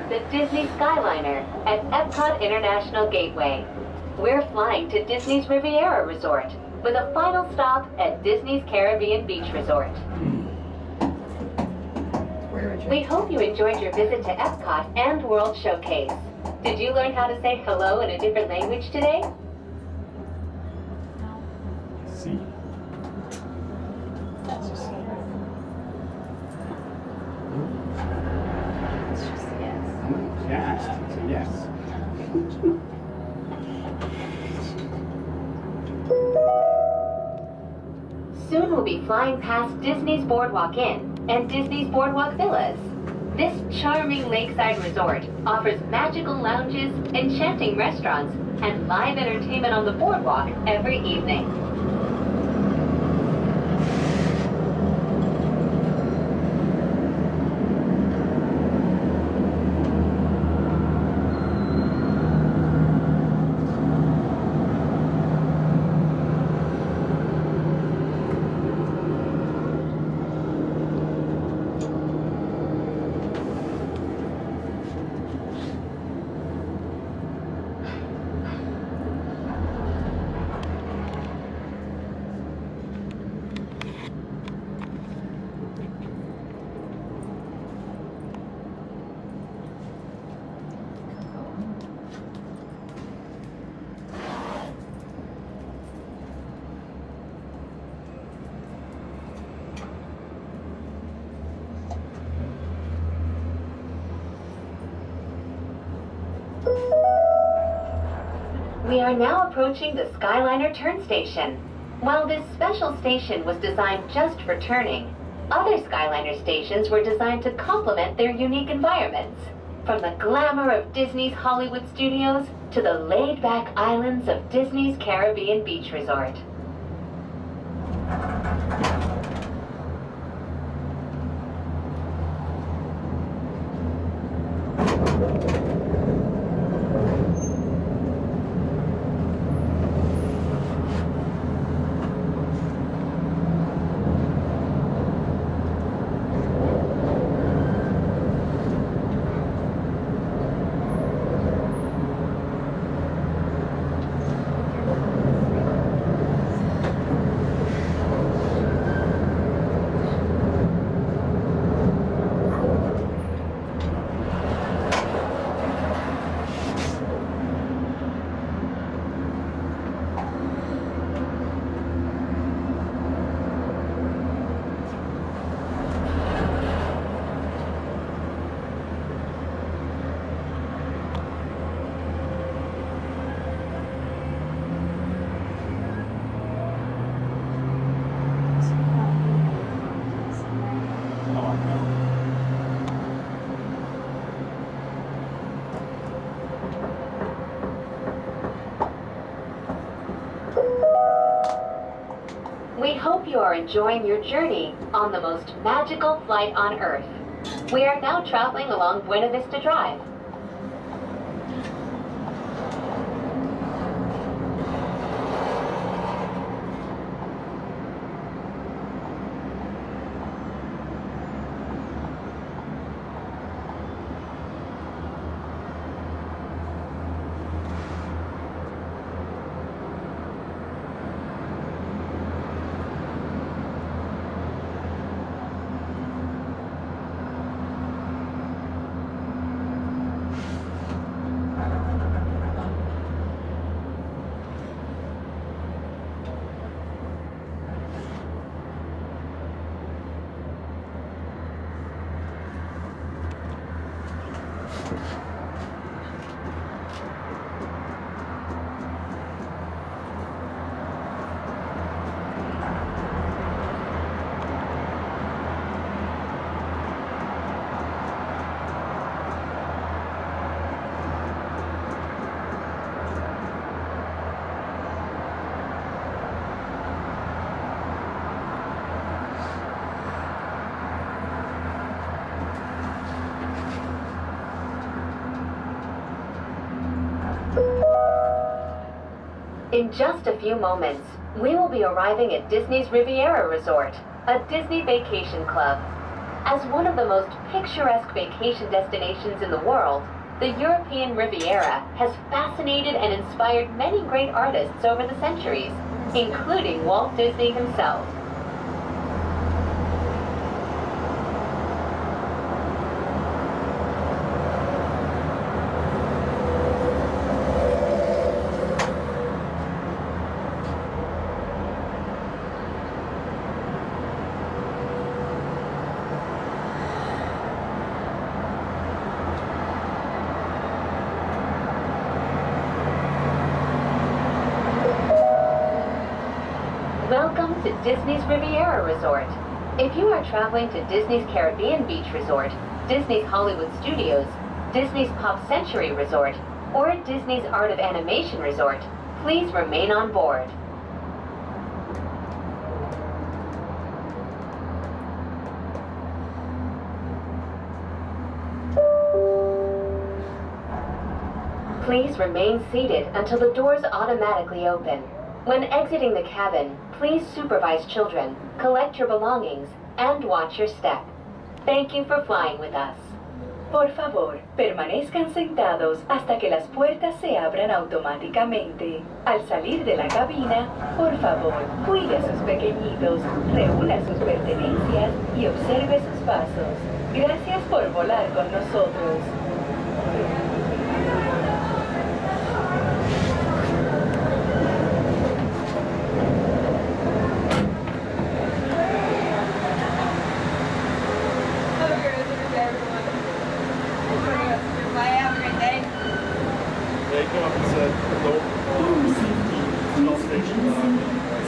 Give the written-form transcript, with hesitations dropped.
board the Disney Skyliner at Epcot International Gateway. We're flying to Disney's Riviera Resort with a final stop at Disney's Caribbean Beach Resort. We hope you enjoyed your visit to Epcot and World Showcase. Did you learn how to say hello in a different language today? See. That's just it's just a yes. Yeah, it's a yes. Soon we'll be flying past Disney's Boardwalk Inn and Disney's Boardwalk Villas. This charming lakeside resort offers magical lounges, enchanting restaurants, and live entertainment on the boardwalk every evening. We are now approaching the Skyliner turn station. While this special station was designed just for turning, other Skyliner stations were designed to complement their unique environments. From the glamour of Disney's Hollywood studios to the laid-back islands of Disney's Caribbean Beach Resort. We hope you are enjoying your journey on the most magical flight on Earth. We are now traveling along Buena Vista Drive. In just a few moments, we will be arriving at Disney's Riviera Resort, a Disney vacation club. As one of the most picturesque vacation destinations in the world, the European Riviera has fascinated and inspired many great artists over the centuries, including Walt Disney himself. Welcome to Disney's Riviera Resort. If you are traveling to Disney's Caribbean Beach Resort, Disney's Hollywood Studios, Disney's Pop Century Resort, or Disney's Art of Animation Resort, please remain on board. Please remain seated until the doors automatically open. When exiting the cabin, please supervise children, collect your belongings, and watch your step. Thank you for flying with us. Por favor, permanezcan sentados hasta que las puertas se abran automáticamente. Al salir de la cabina, por favor, cuide a sus pequeñitos, reúna sus pertenencias y observe sus pasos. Gracias por volar con nosotros. They come up and said, hello, small station.